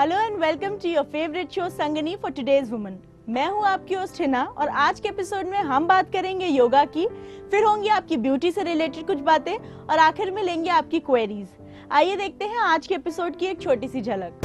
Hello and welcome to your favourite show Sangini for today's woman. मैं हूं आपकी host Hina और आज के एपिसोड में हम बात करेंगे योगा की, फिर होंगी आपकी ब्यूटी से रिलेटेड कुछ बातें और आखिर में लेंगे आपकी क्वेरीज। आइए देखते हैं आज के एपिसोड की एक छोटी सी झलक।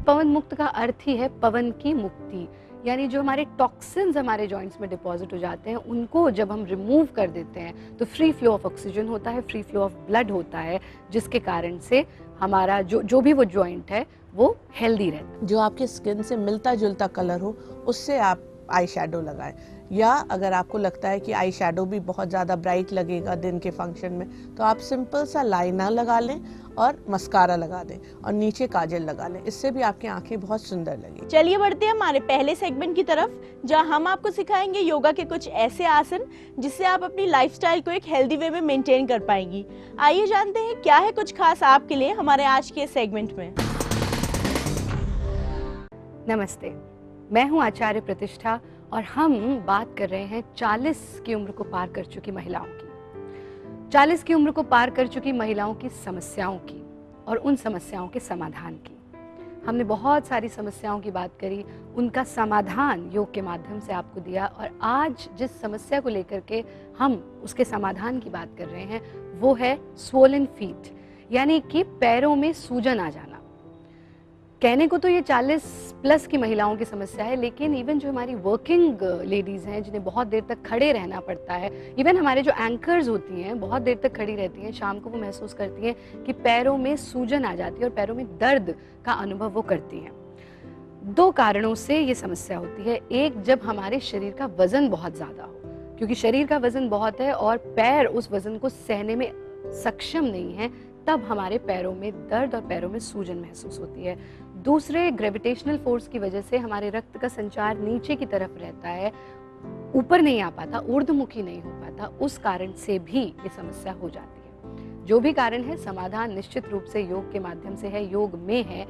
पवन मुक्त का अर्थ ही है पवन की मुक्ति, यानी जो हमारे टॉक्सिन्स हमारे जॉइंट्स में डिपॉजिट हो जाते हैं उनको जब हम रिमूव कर देते हैं तो फ्री फ्लो ऑफ ऑक्सीजन होता है, फ्री फ्लो ऑफ ब्लड होता है, जिसके कारण से हमारा जो भी वो जॉइंट है वो हेल्दी रहता है। जो आपके स्किन से मिलता जुलता कलर हो उससे आप आई शेडो लगाएं, या अगर आपको लगता है कि आई शेडो भी बहुत ज़्यादा ब्राइट लगेगा दिन के फंक्शन में तो आप सिंपल सा लाइनर लगा लें और मस्कारा लगा दें और नीचे काजल लगा लें, इससे भी आपकी आंखें बहुत सुंदर लगेंगी। चलिए बढ़ते हैं हमारे पहले सेगमेंट की तरफ, जहां हम आपको सिखाएंगे योगा के कुछ ऐसे आसन जिससे आप अपनी लाइफस्टाइल को एक हेल्दी वे में मेंटेन कर पाएंगी। आइए जानते हैं क्या है कुछ खास आपके लिए हमारे आज के सेगमेंट में। नमस्ते, मैं हूं आचार्य प्रतिष्ठा और हम बात कर रहे हैं 40 की उम्र को पार कर चुकी महिलाओं की, 40 की उम्र को पार कर चुकी महिलाओं की समस्याओं की और उन समस्याओं के समाधान की। हमने बहुत सारी समस्याओं की बात करी, उनका समाधान योग के माध्यम से आपको दिया और आज जिस समस्या को लेकर के हम उसके समाधान की बात कर रहे हैं वो है स्वोलन फीट, यानी कि पैरों में सूजन आ जाना। कहने को तो ये 40 प्लस की महिलाओं की समस्या है, लेकिन इवन जो हमारी वर्किंग लेडीज़ हैं जिन्हें बहुत देर तक खड़े रहना पड़ता है, इवन हमारे जो एंकर्स होती हैं बहुत देर तक खड़ी रहती हैं, शाम को वो महसूस करती हैं कि पैरों में सूजन आ जाती है और पैरों में दर्द का अनुभव वो करती हैं। 2 कारणों से ये समस्या होती है। एक, जब हमारे शरीर का वज़न बहुत ज़्यादा हो, क्योंकि शरीर का वज़न बहुत है और पैर उस वज़न को सहने में सक्षम नहीं है, तब हमारे पैरों में दर्द और पैरों में सूजन महसूस होती है। दूसरे, ग्रेविटेशनल फोर्स की वजह से हमारे रक्त का संचार नीचे की तरफ रहता है, ऊपर नहीं आ पाता, ऊर्ध्वमुखी नहीं हो पाता, उस कारण से भी ये समस्या हो जाती है। जो भी कारण है, समाधान निश्चित रूप से योग के माध्यम से है, योग में है।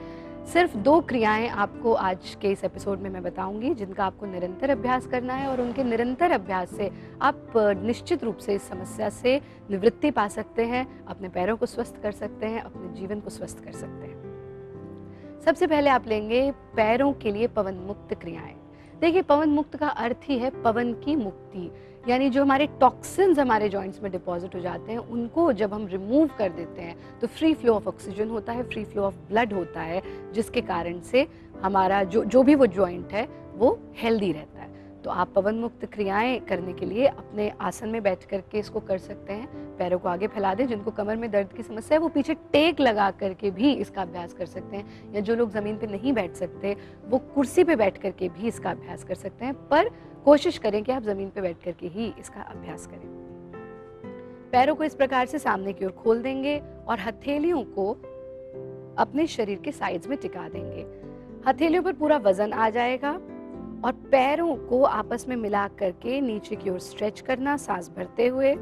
सिर्फ 2 क्रियाएं आपको आज के इस एपिसोड में मैं बताऊंगी जिनका आपको निरंतर अभ्यास करना है और उनके निरंतर अभ्यास से आप निश्चित रूप से इस समस्या से निवृत्ति पा सकते हैं, अपने पैरों को स्वस्थ कर सकते हैं, अपने जीवन को स्वस्थ कर सकते हैं। सबसे पहले आप लेंगे पैरों के लिए पवन मुक्त क्रियाएं। देखिए, पवन मुक्त का अर्थ ही है पवन की मुक्ति, यानी जो हमारे टॉक्सिन्स हमारे जॉइंट्स में डिपॉजिट हो जाते हैं उनको जब हम रिमूव कर देते हैं तो फ्री फ्लो ऑफ ऑक्सीजन होता है, फ्री फ्लो ऑफ ब्लड होता है, जिसके कारण से हमारा जो भी वो जॉइंट है वो हेल्दी रहता है। तो आप पवन मुक्त क्रियाएं करने के लिए अपने आसन में बैठ करके इसको कर सकते हैं। पैरों को आगे फैला दें, जिनको कमर में दर्द की समस्या है वो पीछे टेक लगा करके भी इसका अभ्यास कर सकते हैं, या जो लोग ज़मीन पे नहीं बैठ सकते वो कुर्सी पे बैठ करके भी इसका अभ्यास कर सकते हैं, पर कोशिश करें कि आप ज़मीन पे बैठ करके ही इसका अभ्यास करें। पैरों को इस प्रकार से सामने की ओर खोल देंगे और हथेलियों को अपने शरीर के साइड्स में टिका देंगे। हथेलियों पर पूरा वजन आ जाएगा और पैरों को आपस में मिला करके नीचे की ओर स्ट्रेच करना, सांस भरते हुए,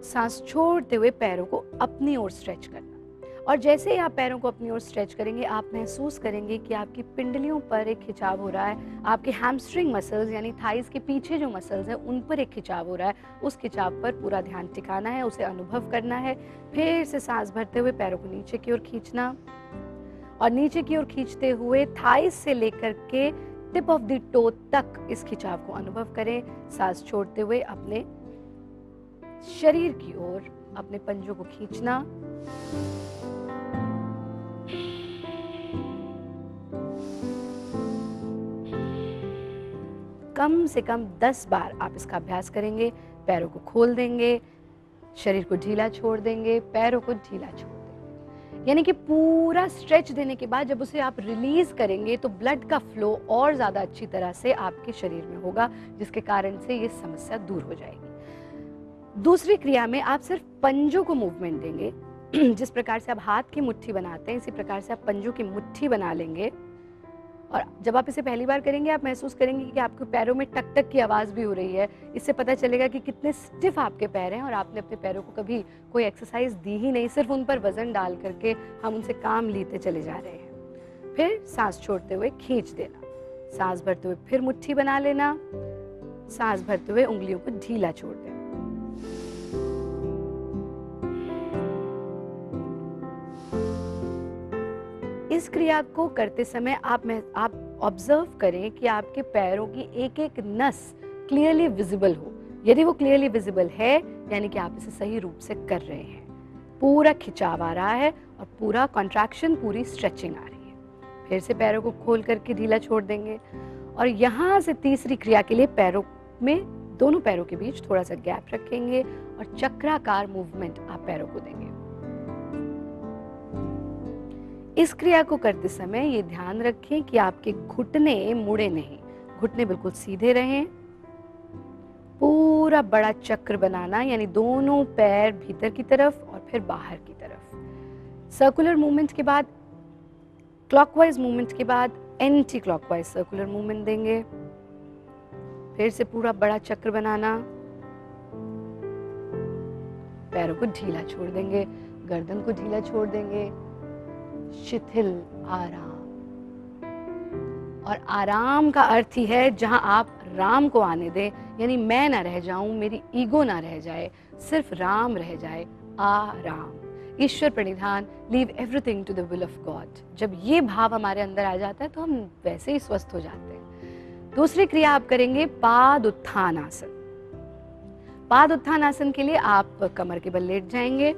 सांस छोड़ते हुए पैरों को अपनी ओर स्ट्रेच करना। और जैसे ही आप पैरों को अपनी ओर स्ट्रेच करेंगे आप महसूस करेंगे कि आपकी पिंडलियों पर एक खिंचाव हो रहा है, आपके हैमस्ट्रिंग मसल्स यानी थाइज के पीछे जो मसल्स हैं उन पर एक खिंचाव हो रहा है। उस खिंचाव पर पूरा ध्यान टिकाना है, उसे अनुभव करना है। फिर से सांस भरते हुए पैरों को नीचे की ओर खींचना और नीचे की ओर खींचते हुए थाइस से लेकर के टिप ऑफ द टो तक इस खिंचाव को अनुभव करें। सांस छोड़ते हुए अपने शरीर की ओर अपने पंजों को खींचना। कम से कम 10 बार आप इसका अभ्यास करेंगे। पैरों को खोल देंगे, शरीर को ढीला छोड़ देंगे, पैरों को ढीला छोड़ देंगे, यानी कि पूरा स्ट्रेच देने के बाद जब उसे आप रिलीज करेंगे तो ब्लड का फ्लो और ज़्यादा अच्छी तरह से आपके शरीर में होगा, जिसके कारण से ये समस्या दूर हो जाएगी। दूसरी क्रिया में आप सिर्फ पंजों को मूवमेंट देंगे। जिस प्रकार से आप हाथ की मुट्ठी बनाते हैं इसी प्रकार से आप पंजों की मुट्ठी बना लेंगे और जब आप इसे पहली बार करेंगे आप महसूस करेंगे कि आपके पैरों में टक टक की आवाज़ भी हो रही है। इससे पता चलेगा कि कितने स्टिफ आपके पैर हैं और आपने अपने पैरों को कभी कोई एक्सरसाइज दी ही नहीं, सिर्फ उन पर वजन डाल करके हम उनसे काम लेते चले जा रहे हैं। फिर सांस छोड़ते हुए खींच देना, सांस भरते हुए फिर मुट्ठी बना लेना, सांस भरते हुए उंगलियों को ढीला छोड़ देना। इस क्रिया को करते समय आप ऑब्जर्व करें कि आपके पैरों की एक एक नस क्लियरली विजिबल हो। यदि वो क्लियरली विजिबल है यानी कि आप इसे सही रूप से कर रहे हैं। पूरा खिंचाव आ रहा है और पूरा कॉन्ट्रैक्शन, पूरी स्ट्रेचिंग आ रही है। फिर से पैरों को खोल करके ढीला छोड़ देंगे और यहाँ से तीसरी क्रिया के लिए पैरों में, दोनों पैरों के बीच थोड़ा सा गैप रखेंगे और चक्राकार मूवमेंट आप पैरों को देंगे। इस क्रिया को करते समय ये ध्यान रखें कि आपके घुटने मुड़े नहीं, घुटने बिल्कुल सीधे रहें। पूरा बड़ा चक्र बनाना, यानी दोनों पैर भीतर की तरफ और फिर बाहर की तरफ। सर्कुलर मूवमेंट के बाद, क्लॉकवाइज मूवमेंट के बाद एंटी क्लॉकवाइज सर्कुलर मूवमेंट देंगे। फिर से पूरा बड़ा चक्र बनाना, पैरों को ढीला छोड़ देंगे, गर्दन को ढीला छोड़ देंगे। शिथिल आराम, और आराम का अर्थ ही है जहां आप राम को आने दें, यानी मैं ना रह जाऊं, मेरी ईगो ना रह जाए, सिर्फ राम रह जाए। आराम, ईश्वर प्रणिधान, leave everything to the will of God. जब ये भाव हमारे अंदर आ जाता है तो हम वैसे ही स्वस्थ हो जाते हैं। दूसरी क्रिया आप करेंगे पाद उत्थान आसन। पाद उत्थान आसन के लिए आप कमर के बल लेट जाएंगे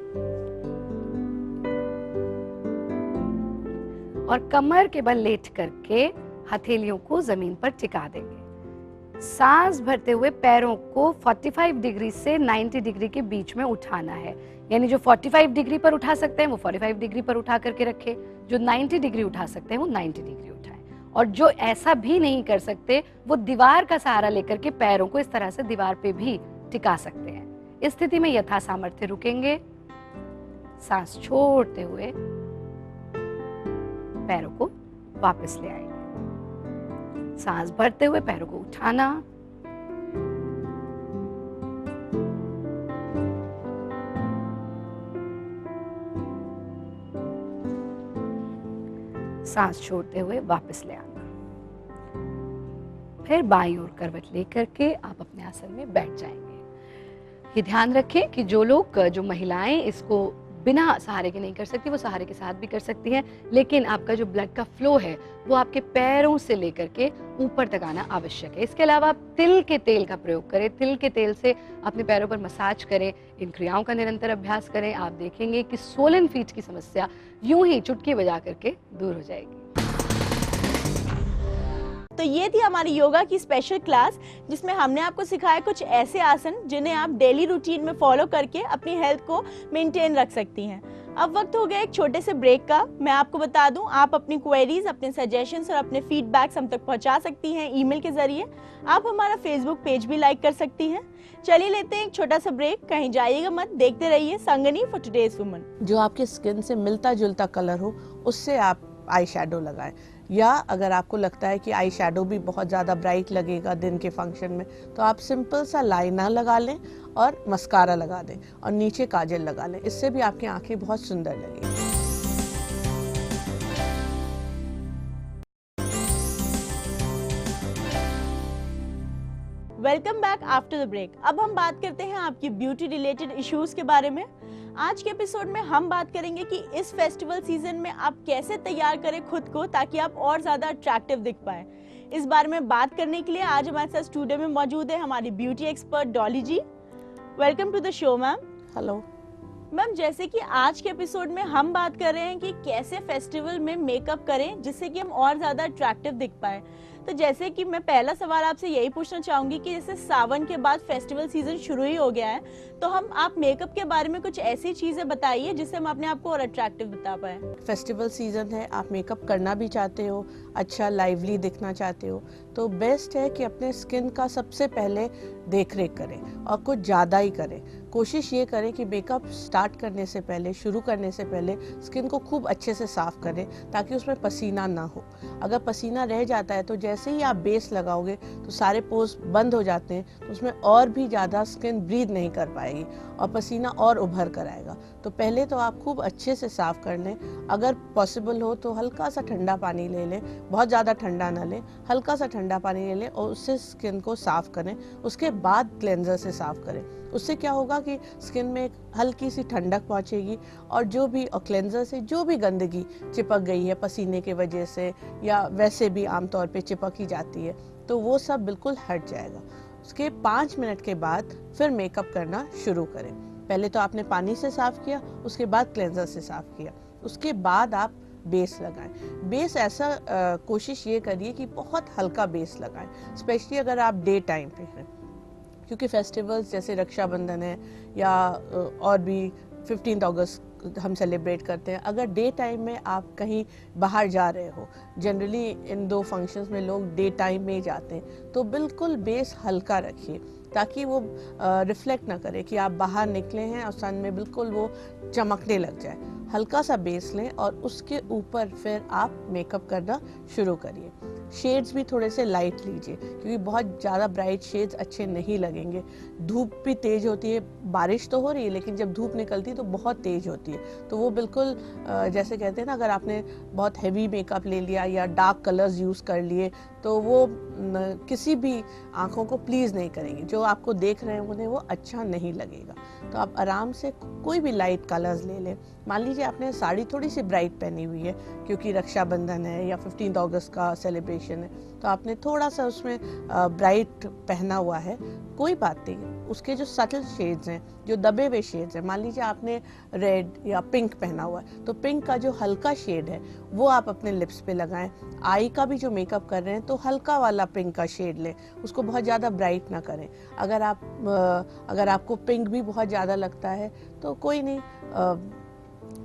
और कमर के बल लेट करके हथेलियों को जमीन पर टिका देंगे। सांस भरते हुए पैरों को 45 डिग्री से 90 डिग्री के बीच में उठाना है। यानी जो 45 डिग्री पर उठा सकते हैं वो 45 डिग्री पर उठा करके रखें, जो 90 डिग्री उठा सकते हैं वो 90 डिग्री उठाएं, और जो ऐसा भी नहीं कर सकते वो दीवार का सहारा लेकर के पैरों को इस तरह से दीवार पे भी टिका सकते हैं। इस स्थिति में यथा सामर्थ्य रुकेंगे, सांस छोड़ते हुए पैरों को वापस ले आएंगे। सांस भरते हुए पैरों को उठाना, सांस छोड़ते हुए वापस ले आना। फिर बाईं ओर करवट लेकर के आप अपने आसन में बैठ जाएंगे। ये ध्यान रखें कि जो महिलाएं इसको बिना सहारे के नहीं कर सकती, वो सहारे के साथ भी कर सकती हैं, लेकिन आपका जो ब्लड का फ्लो है वो आपके पैरों से लेकर के ऊपर तक आना आवश्यक है। इसके अलावा आप तिल के तेल का प्रयोग करें, तिल के तेल से अपने पैरों पर मसाज करें। इन क्रियाओं का निरंतर अभ्यास करें, आप देखेंगे कि सोलन फीट की समस्या यूं ही चुटकी बजा करके दूर हो जाएगी। तो ये थी हमारी योगा की स्पेशल क्लास, जिसमें हमने आपको सिखाया कुछ ऐसे आसन जिन्हें आप डेली रूटीन में फॉलो करके अपनी हेल्थ को मेंटेन रख सकती हैं। अब वक्त हो गया एक छोटे से ब्रेक का। मैं आपको बता दूं, आप अपनी क्वेरीज, अपने सजेशंस और अपने फीडबैक्स हम तक पहुंचा सकती हैं ईमेल के जरिए। आप हमारा फेसबुक पेज भी लाइक कर सकती हैं। चलिए लेते हैं एक छोटा सा ब्रेक, कहीं जाइएगा मत, देखते रहिए संगनी फॉर टुडेज वुमन। जो आपके स्किन से मिलता जुलता कलर हो उससे आप आई शेडो लगाएं, या अगर आपको लगता है कि आई शेडो भी बहुत ज़्यादा ब्राइट लगेगा दिन के फंक्शन में, तो आप सिंपल सा लाइनर लगा लें और मस्कारा लगा दें और नीचे काजल लगा लें। इससे भी आपकी आंखें बहुत सुंदर लगेंगी। Welcome back after the break. अब हम बात करते हैं आपकी ब्यूटी रिलेटेड इश्यूज के बारे में। आज के एपिसोड में हम बात करेंगे कि इस फेस्टिवल सीजन में आप कैसे तैयार करें खुद को ताकि आप और ज्यादा अट्रैक्टिव दिख पाए। इस बारे में बात करने के लिए आज हमारे साथ स्टूडियो में मौजूद है हमारी beauty expert Dolly ji. Welcome to the show ma'am. Hello ma'am, जैसे कि आज के एपिसोड में हम बात कर रहे हैं कि कैसे फेस्टिवल में मेकअप करें जिससे कि हम और ज्यादा अट्रैक्टिव दिख पाए। तो जैसे कि मैं पहला सवाल आपसे यही पूछना चाहूंगी कि जैसे सावन के बाद फेस्टिवल सीजन शुरू ही हो गया है, तो आप मेकअप के बारे में कुछ ऐसी चीजें बताइए जिससे हम अपने आप को और अट्रैक्टिव बता पाए। फेस्टिवल सीजन है, आप मेकअप करना भी चाहते हो, अच्छा लाइवली दिखना चाहते हो, तो बेस्ट है कि अपने स्किन का सबसे पहले देख रेख करें और कुछ ज़्यादा ही करें। कोशिश ये करें कि मेकअप स्टार्ट करने से पहले, शुरू करने से पहले स्किन को खूब अच्छे से साफ करें ताकि उसमें पसीना ना हो। अगर पसीना रह जाता है तो जैसे ही आप बेस लगाओगे तो सारे पोर्स बंद हो जाते हैं, तो उसमें और भी ज़्यादा स्किन ब्रीथ नहीं कर पाएगी। आएगी और पसीना और उभर कर आएगा। तो पहले तो आप खूब अच्छे से साफ कर लें। अगर पॉसिबल हो तो हल्का सा ठंडा पानी ले लें, बहुत ज़्यादा ठंडा ना लें, हल्का सा ठंडा पानी ले लें और उससे स्किन को साफ करें। उसके बाद क्लेंजर से साफ करें। उससे क्या होगा कि स्किन में एक हल्की सी ठंडक पहुंचेगी और जो भी क्लेंजर से जो भी गंदगी चिपक गई है पसीने की वजह से या वैसे भी आमतौर पे चिपक ही जाती है, तो वो सब बिल्कुल हट जाएगा। उसके 5 मिनट के बाद फिर मेकअप करना शुरू करें। पहले तो आपने पानी से साफ किया, उसके बाद क्लेंजर से साफ किया, उसके बाद आप बेस लगाएं। बेस ऐसा कोशिश ये करिए कि बहुत हल्का बेस लगाएं, स्पेशली अगर आप डे टाइम पे हैं, क्योंकि फेस्टिवल्स जैसे रक्षाबंधन है या और भी 15 अगस्त हम सेलिब्रेट करते हैं। अगर डे टाइम में आप कहीं बाहर जा रहे हो, जनरली इन 2 फंक्शंस में लोग डे टाइम में ही जाते हैं, तो बिल्कुल बेस हल्का रखिए ताकि वो रिफ्लेक्ट ना करे कि आप बाहर निकले हैं और सन में बिल्कुल वो चमकने लग जाए। हल्का सा बेस लें और उसके ऊपर फिर आप मेकअप करना शुरू करिए। शेड्स भी थोड़े से लाइट लीजिए क्योंकि बहुत ज़्यादा ब्राइट शेड्स अच्छे नहीं लगेंगे। धूप भी तेज़ होती है, बारिश तो हो रही है लेकिन जब धूप निकलती है तो बहुत तेज़ होती है, तो वो बिल्कुल जैसे कहते हैं ना, अगर आपने बहुत हैवी मेकअप ले लिया या डार्क कलर्स यूज़ कर लिए तो वो किसी भी आँखों को प्लीज़ नहीं करेंगे। जो आपको देख रहे हैं उन्हें वो अच्छा नहीं लगेगा। तो आप आराम से कोई भी लाइट कलर्स ले लें। मान लीजिए आपने साड़ी थोड़ी सी ब्राइट पहनी हुई है क्योंकि रक्षाबंधन है या 15 अगस्त का सेलिब्रेशन है, तो आपने थोड़ा सा उसमें ब्राइट पहना हुआ है, कोई बात नहीं। उसके जो सटल शेड्स हैं, जो दबे हुए शेड्स हैं, मान लीजिए आपने रेड या पिंक पहना हुआ है, तो पिंक का जो हल्का शेड है वो आप अपने लिप्स पे लगाएं। आई का भी जो मेकअप कर रहे हैं तो हल्का वाला पिंक का शेड लें, उसको बहुत ज़्यादा ब्राइट ना करें। अगर आपको पिंक भी बहुत ज़्यादा लगता है तो कोई नहीं,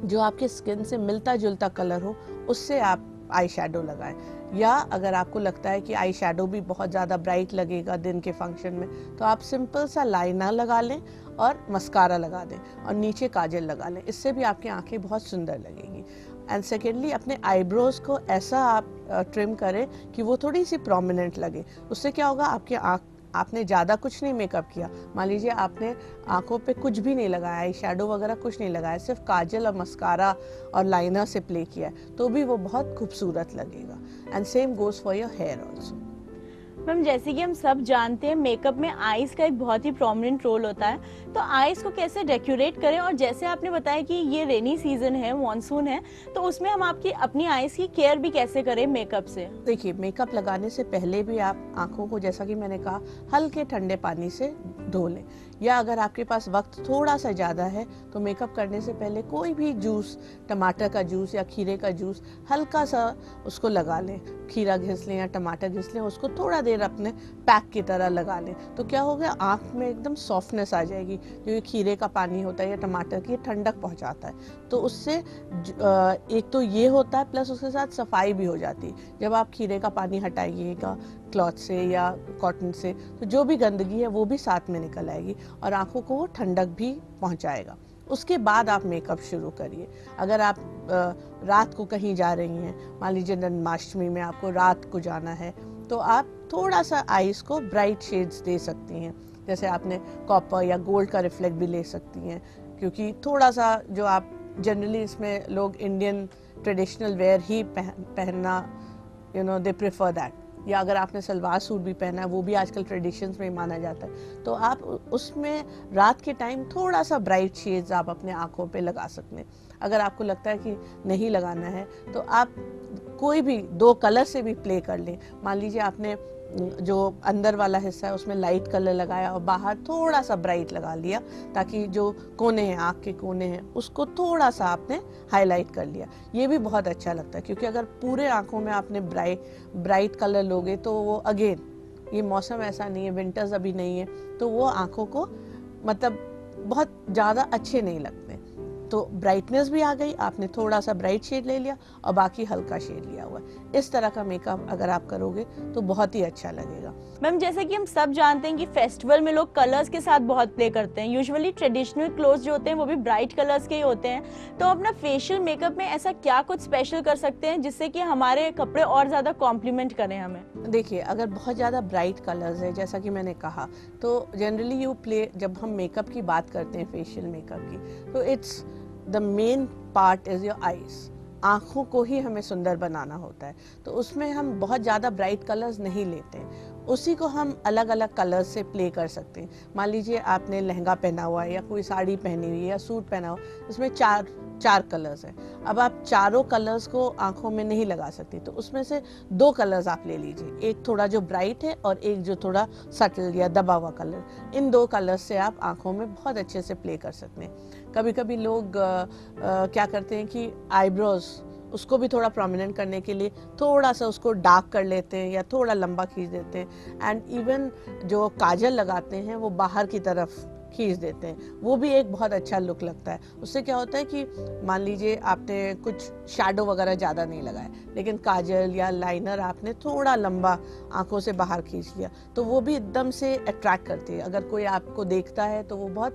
जो आपके स्किन से मिलता जुलता कलर हो उससे आप आई शैडो लगाएं। या अगर आपको लगता है कि आई शैडो भी बहुत ज़्यादा ब्राइट लगेगा दिन के फंक्शन में, तो आप सिंपल सा लाइनर लगा लें और मस्कारा लगा दें और नीचे काजल लगा लें। इससे भी आपकी आंखें बहुत सुंदर लगेंगी। एंड सेकेंडली, अपने आईब्रोज को ऐसा आप ट्रिम करें कि वो थोड़ी सी प्रोमिनेंट लगे। उससे क्या होगा, आपकी आपने ज़्यादा कुछ नहीं मेकअप किया, मान लीजिए आपने आंखों पे कुछ भी नहीं लगाया, आई शैडो वगैरह कुछ नहीं लगाया, सिर्फ काजल और मस्कारा और लाइनर से प्ले किया है, तो भी वो बहुत खूबसूरत लगेगा। And same goes for your hair also. मैम, जैसे कि हम सब जानते हैं मेकअप में आईज का एक बहुत ही प्रोमिनेंट रोल होता है, तो आईज को कैसे डेकोरेट करें, और जैसे आपने बताया कि ये रेनी सीजन है, मॉनसून है, तो उसमें हम अपनी आईज की केयर भी कैसे करें मेकअप से? देखिए, मेकअप लगाने से पहले भी आप आंखों को, जैसा कि मैंने कहा, हल्के ठंडे पानी से धो लें। या अगर आपके पास वक्त थोड़ा सा ज़्यादा है तो मेकअप करने से पहले कोई भी जूस, टमाटर का जूस या खीरे का जूस, हल्का सा उसको लगा लें। खीरा घिस लें या टमाटर घिस लें, उसको थोड़ा देर अपने पैक की तरह लगा लें, तो क्या होगा, आँख में एकदम सॉफ्टनेस आ जाएगी। जो ये खीरे का पानी होता है या टमाटर की, ठंडक पहुँचाता है, तो उससे एक तो ये होता है, प्लस उसके साथ सफाई भी हो जाती है। जब आप खीरे का पानी हटाइएगा क्लॉथ से या कॉटन से, तो जो भी गंदगी है वो भी साथ में निकल आएगी और आंखों को वो ठंडक भी पहुंचाएगा। उसके बाद आप मेकअप शुरू करिए। अगर आप रात को कहीं जा रही हैं, मान लीजिए जन्माष्टमी में आपको रात को जाना है, तो आप थोड़ा सा आईज को ब्राइट शेड्स दे सकती हैं। जैसे आपने कॉपर या गोल्ड का रिफ्लेक्ट भी ले सकती हैं, क्योंकि थोड़ा सा जो आप जनरली इसमें लोग इंडियन ट्रेडिशनल वेयर ही पहनना, दे प्रेफर दैट। या अगर आपने सलवार सूट भी पहना है, वो भी आजकल ट्रेडिशंस में माना जाता है, तो आप उसमें रात के टाइम थोड़ा सा ब्राइट शेड्स आप अपने आंखों पे लगा सकते हैं। अगर आपको लगता है कि नहीं लगाना है तो आप कोई भी 2 कलर से भी प्ले कर लें। मान लीजिए आपने जो अंदर वाला हिस्सा है उसमें लाइट कलर लगाया और बाहर थोड़ा सा ब्राइट लगा लिया, ताकि जो कोने हैं, आँख के कोने हैं, उसको थोड़ा सा आपने हाईलाइट कर लिया। ये भी बहुत अच्छा लगता है, क्योंकि अगर पूरे आँखों में आपने ब्राइट कलर लोगे तो वो, अगेन, ये मौसम ऐसा नहीं है, विंटर्स अभी नहीं है, तो वो आँखों को मतलब बहुत ज़्यादा अच्छे नहीं लगते। तो ब्राइटनेस भी आ गई, आपने थोड़ा सा ब्राइट शेड ले लिया और बाकी हल्का शेड लिया हुआ है। इस तरह का मेकअप अगर आप करोगे तो बहुत ही अच्छा लगेगा। मैम जैसे कि हम सब जानते हैं कि फेस्टिवल में लोग कलर्स के साथ बहुत प्ले करते हैं, यूजुअली ट्रेडिशनल क्लोथ्स जो होते हैं वो भी ब्राइट कलर्स के ही होते हैं, तो अपना फेशियल मेकअप में ऐसा क्या कुछ स्पेशल कर सकते हैं जिससे कि हमारे कपड़े और ज़्यादा कॉम्प्लीमेंट करें हमें? देखिए, अगर बहुत ज़्यादा ब्राइट कलर्स है जैसा कि मैंने कहा, तो जनरली यू प्ले, जब हम मेकअप की बात करते हैं फेशियल मेकअप की, तो it's the main part is your eyes. आँखों को ही हमें सुंदर बनाना होता है, तो उसमें हम बहुत ज़्यादा ब्राइट कलर्स नहीं लेते हैं, उसी को हम अलग अलग कलर्स से प्ले कर सकते हैं। मान लीजिए आपने लहंगा पहना हुआ है या कोई साड़ी पहनी हुई है या सूट पहना हुआ, उसमें चार कलर्स हैं। अब आप चारों कलर्स को आंखों में नहीं लगा सकती, तो उसमें से 2 कलर्स आप ले लीजिए, एक थोड़ा जो ब्राइट है और एक जो थोड़ा सटल या दबा हुआ कलर। इन 2 कलर्स से आप आंखों में बहुत अच्छे से प्ले कर सकते हैं। कभी कभी लोग क्या करते हैं कि आईब्रोज उसको भी थोड़ा प्रोमिनेंट करने के लिए थोड़ा सा उसको डार्क कर लेते हैं या थोड़ा लंबा खींच देते हैं, एंड इवन जो काजल लगाते हैं वो बाहर की तरफ खींच देते हैं, वो भी एक बहुत अच्छा लुक लगता है। उससे क्या होता है कि मान लीजिए आपने कुछ शैडो वगैरह ज़्यादा नहीं लगाया, लेकिन काजल या लाइनर आपने थोड़ा लंबा आंखों से बाहर खींच लिया, तो वो भी एकदम से अट्रैक्ट करती है। अगर कोई आपको देखता है तो वो बहुत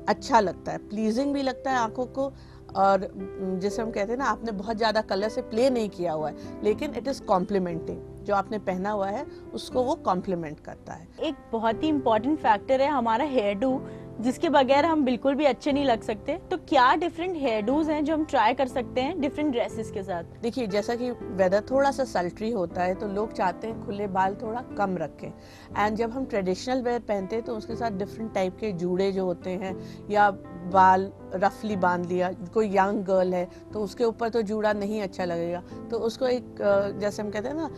अच्छा लगता है, प्लीजिंग भी लगता है आंखों को, और जैसे हम कहते हैं ना, आपने बहुत ज़्यादा कलर से प्ले नहीं किया हुआ है, लेकिन इट इज़ कॉम्प्लीमेंटिंग, जो आपने पहना हुआ है उसको वो कॉम्प्लीमेंट करता है। एक बहुत ही इम्पोर्टेंट फैक्टर है हमारा हेयर डू, जिसके बगैर हम बिल्कुल भी अच्छे नहीं लग सकते। तो क्या डिफरेंट हेयर डूज हैं जो हम ट्राई कर सकते हैं डिफरेंट ड्रेसेस के साथ? देखिए, जैसा कि वेदर थोड़ा सा सल्ट्री होता है तो लोग चाहते हैं खुले बाल थोड़ा कम रखें, एंड जब हम ट्रेडिशनल वेयर पहनते हैं तो उसके साथ डिफरेंट टाइप के जूड़े जो होते हैं, या बाल रफली बांध लिया, कोई यंग गर्ल है तो उसके ऊपर तो जूड़ा नहीं अच्छा लगेगा, तो उसको एक जैसे हम कहते हैं ना,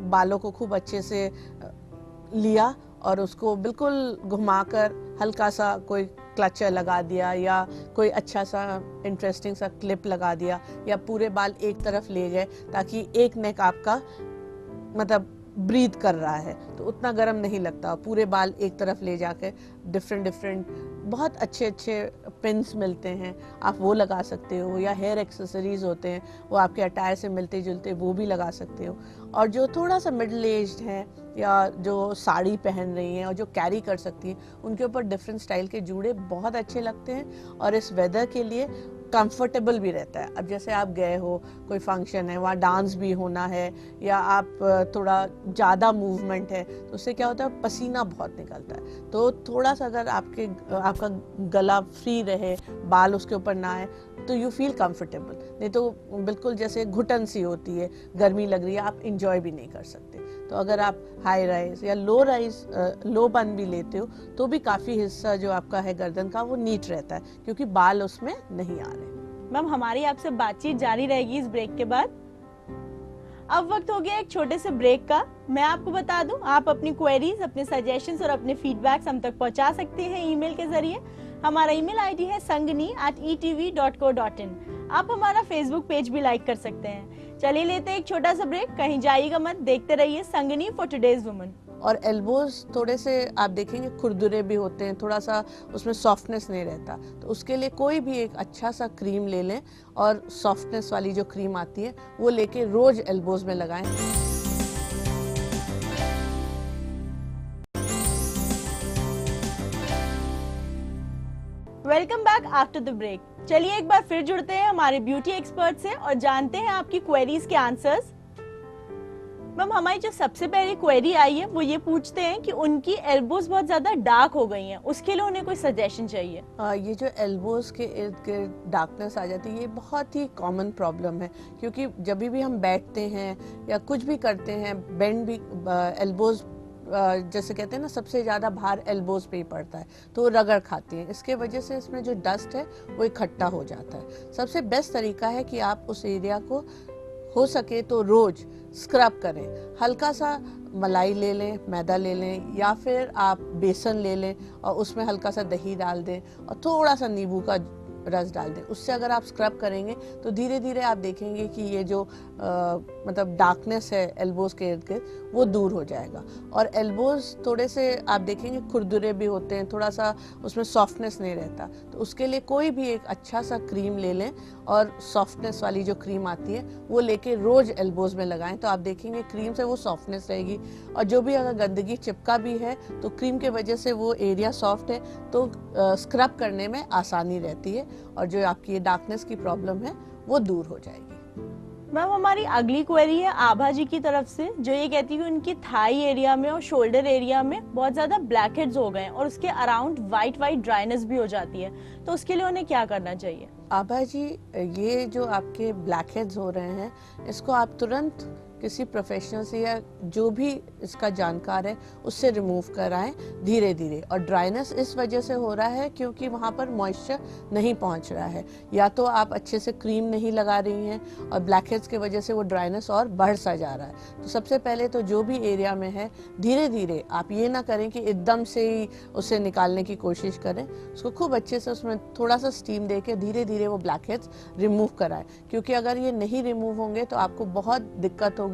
बालों को खूब अच्छे से लिया और उसको बिल्कुल घुमाकर हल्का सा कोई क्लचर लगा दिया, या कोई अच्छा सा इंटरेस्टिंग सा क्लिप लगा दिया, या पूरे बाल एक तरफ ले गए ताकि एक नेक आपका मतलब ब्रीथ कर रहा है तो उतना गर्म नहीं लगता। पूरे बाल एक तरफ ले जाके डिफरेंट बहुत अच्छे पिन्स मिलते हैं, आप वो लगा सकते हो, या हेयर एक्सेसरीज होते हैं वो आपके अटायर से मिलते जुलते, वो भी लगा सकते हो। और जो थोड़ा सा मिडिल एज्ड है या जो साड़ी पहन रही हैं और जो कैरी कर सकती हैं, उनके ऊपर डिफरेंट स्टाइल के जूड़े बहुत अच्छे लगते हैं और इस वेदर के लिए कंफर्टेबल भी रहता है। अब जैसे आप गए हो, कोई फंक्शन है, वहाँ डांस भी होना है, या आप थोड़ा ज़्यादा मूवमेंट है, तो उससे क्या होता है, पसीना बहुत निकलता है। तो थोड़ा सा अगर आपका गला फ्री रहे, बाल उसके ऊपर ना आए, तो यू फील कंफर्टेबल। नहीं तो बिल्कुल जैसे घुटन सी होती है, गर्मी लग रही है, आप इंजॉय भी नहीं कर सकते। तो अगर आप हाई राइज या लो बन भी लेते हो तो भी काफ़ी हिस्सा जो आपका है गर्दन का वो नीट रहता है, क्योंकि बाल उसमें नहीं आ रहे। मैम हमारी आपसे बातचीत जारी रहेगी इस ब्रेक के बाद। अब वक्त हो गया एक छोटे से ब्रेक का। मैं आपको बता दूं, आप अपनी क्वेरीज, अपने सजेशंस और अपने फीडबैक्स हम तक पहुंचा सकते हैं ईमेल के जरिए। हमारा ईमेल आईडी है sangani@etv.co.in। आप हमारा फेसबुक पेज भी लाइक कर सकते हैं। चलिए लेते हैं एक छोटा सा ब्रेक, कहीं जाइएगा मत, देखते रहिए संगनी फॉर टुडेज वुमन। और एल्बोज थोड़े से आप देखेंगे खुरदुरे भी होते हैं, थोड़ा सा उसमें सॉफ्टनेस नहीं रहता, तो उसके लिए कोई भी एक अच्छा सा क्रीम ले लें और सॉफ्टनेस वाली जो क्रीम आती है वो लेके रोज एल्बोज में लगाएं। Welcome back after the break. चलिए एक बार फिर जुड़ते हैं हमारे ब्यूटी एक्सपर्ट से और जानते हैं आपकी क्वेरीज के आंसर्स। मैम हमारी जो सबसे पहली क्वेरी आई है वो ये पूछते हैं कि उनकी एल्बोज बहुत ज्यादा डार्क हो गई हैं, उसके लिए उन्हें कोई सजेशन चाहिए। ये जो एल्बोज के इर्द गिर्द डार्कनेस आ जाती है, ये बहुत ही कॉमन प्रॉब्लम है, क्योंकि जब भी हम बैठते हैं या कुछ भी करते हैं, बेंड भी एल्बोज जैसे कहते हैं ना, सबसे ज़्यादा भार एल्बोज पे ही पड़ता है, तो रगड़ खाती है। इसके वजह से इसमें जो डस्ट है वो इकट्ठा हो जाता है। सबसे बेस्ट तरीका है कि आप उस एरिया को हो सके तो रोज स्क्रब करें। हल्का सा मलाई ले लें, मैदा ले लें, या फिर आप बेसन ले लें और उसमें हल्का सा दही डाल दें और थोड़ा सा नींबू का रस डाल दें। उससे अगर आप स्क्रब करेंगे तो धीरे धीरे आप देखेंगे कि ये जो मतलब डार्कनेस है एल्बोज के इर्द गिर्द वो दूर हो जाएगा। और एल्बोज थोड़े से आप देखेंगे खुरदुरे भी होते हैं, थोड़ा सा उसमें सॉफ्टनेस नहीं रहता, तो उसके लिए कोई भी एक अच्छा सा क्रीम ले लें और सॉफ्टनेस वाली जो क्रीम आती है वो लेके रोज एल्बोज में लगाएं, तो आप देखेंगे क्रीम से वो सॉफ्टनेस रहेगी। और जो भी अगर गंदगी चिपका भी है तो क्रीम के वजह से वो एरिया सॉफ्ट है, तो स्क्रब करने में आसानी रहती है और जो आपकी ये डार्कनेस की प्रॉब्लम है वो दूर हो जाएगी। मैम हमारी अगली क्वेरी है आभा जी की तरफ से, जो ये कहती है कि उनकी थाई एरिया में और शोल्डर एरिया में बहुत ज्यादा ब्लैक हेड्स हो गए हैं और उसके अराउंड वाइट ड्राइनेस भी हो जाती है, तो उसके लिए उन्हें क्या करना चाहिए? आभा जी, ये जो आपके ब्लैक हेड्स हो रहे हैं इसको आप तुरंत किसी प्रोफेशनल से या जो भी इसका जानकार है उससे रिमूव कराएं धीरे धीरे। और ड्राइनेस इस वजह से हो रहा है क्योंकि वहाँ पर मॉइस्चर नहीं पहुँच रहा है, या तो आप अच्छे से क्रीम नहीं लगा रही हैं और ब्लैक हेड्स की वजह से वो ड्राइनेस और बढ़ सा जा रहा है। तो सबसे पहले तो जो भी एरिया में है धीरे धीरे, आप ये ना करें कि एकदम से ही उसे निकालने की कोशिश करें, उसको खूब अच्छे से उसमें थोड़ा सा स्टीम दे के धीरे धीरे वो ब्लैक हेड्स रिमूव कराएं। क्योंकि अगर ये नहीं रिमूव होंगे तो आपको बहुत दिक्कत होगी,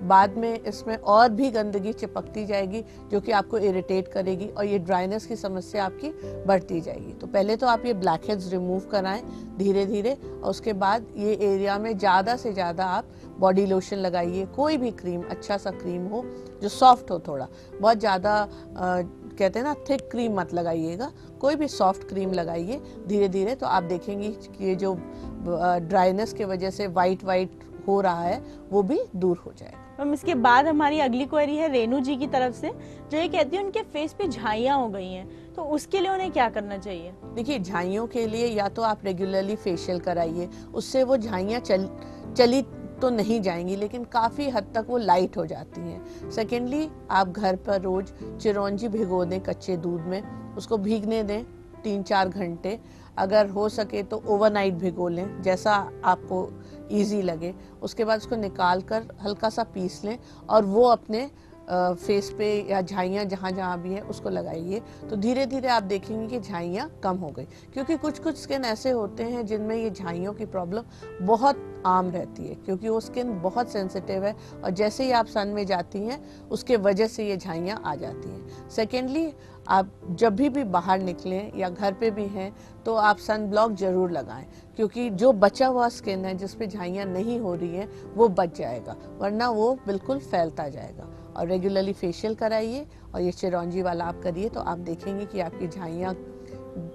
बाद में इसमें और भी गंदगी चिपकती जाएगी जो कि आपको इरिटेट करेगी और ये ड्राइनेस की समस्या आपकी बढ़ती जाएगी। तो पहले तो आप ये ब्लैक हेड्स रिमूव कराएं धीरे धीरे, और उसके बाद ये एरिया में ज़्यादा से ज़्यादा आप बॉडी लोशन लगाइए, कोई भी क्रीम, अच्छा सा क्रीम हो जो सॉफ्ट हो, थोड़ा बहुत ज़्यादा कहते हैं ना थिक क्रीम मत लगाइएगा, कोई भी सॉफ्ट क्रीम लगाइए धीरे धीरे, तो आप देखेंगे कि ये जो ड्राइनेस की वजह से वाइट हो रहा है वो भी दूर हो जाएगा। मैम इसके बाद हमारी अगली क्वेरी है रेनू जी की तरफ से, जो ये कहती है उनके फेस पे झाइयाँ हो गई हैं, तो उसके लिए उन्हें क्या करना चाहिए? देखिए, झाइयों के लिए या तो आप रेगुलरली फेशियल कराइए, उससे वो झाइयाँ चली तो नहीं जाएंगी लेकिन काफ़ी हद तक वो लाइट हो जाती हैं। सेकेंडली, आप घर पर रोज चिरौंजी भिगो दें कच्चे दूध में, उसको भीगने दें 3-4 घंटे, अगर हो सके तो ओवरनाइट भिगो लें, जैसा आपको इजी लगे। उसके बाद उसको निकाल कर हल्का सा पीस लें और वो अपने फेस पे या झाइयाँ जहाँ जहाँ भी है उसको लगाइए, तो धीरे धीरे आप देखेंगे कि झाइयाँ कम हो गई। क्योंकि कुछ स्किन ऐसे होते हैं जिनमें ये झाइयों की प्रॉब्लम बहुत आम रहती है, क्योंकि वो स्किन बहुत सेंसिटिव है और जैसे ही आप सन में जाती हैं उसके वजह से ये झाइयाँ आ जाती हैं। सेकेंडली, आप जब भी बाहर निकलें या घर पे भी हैं तो आप सन ब्लॉक जरूर लगाएं, क्योंकि जो बचा हुआ स्किन है जिस पे झाइयाँ नहीं हो रही है वो बच जाएगा, वरना वो बिल्कुल फैलता जाएगा। और रेगुलरली फेशियल कराइए और ये चिरौंजी वाला आप करिए, तो आप देखेंगे कि आपकी झाइयाँ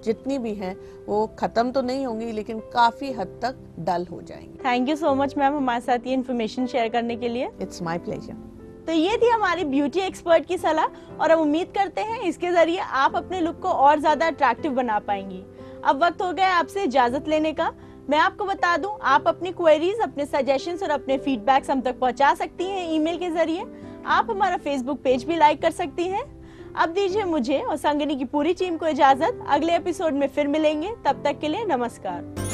जितनी भी हैं वो खत्म तो नहीं होंगी लेकिन काफी हद तक डल हो जाएंगी। Thank you so much ma'am हमारे साथ ये इन्फॉर्मेशन शेयर करने के लिए। It's my pleasure. तो ये थी हमारी ब्यूटी एक्सपर्ट की सलाह और हम उम्मीद करते हैं इसके जरिए आप अपने लुक को और ज्यादा अट्रैक्टिव बना पाएंगी। अब वक्त हो गया आपसे इजाजत लेने का। मैं आपको बता दूं, आप अपनी क्वेरीज, अपने सजेशंस और अपने फीडबैक्स हम तक पहुंचा सकती हैं ईमेल के जरिए। आप हमारा फेसबुक पेज भी लाइक कर सकती हैं। अब दीजिए मुझे और संगिनी की पूरी टीम को इजाजत। अगले एपिसोड में फिर मिलेंगे, तब तक के लिए नमस्कार।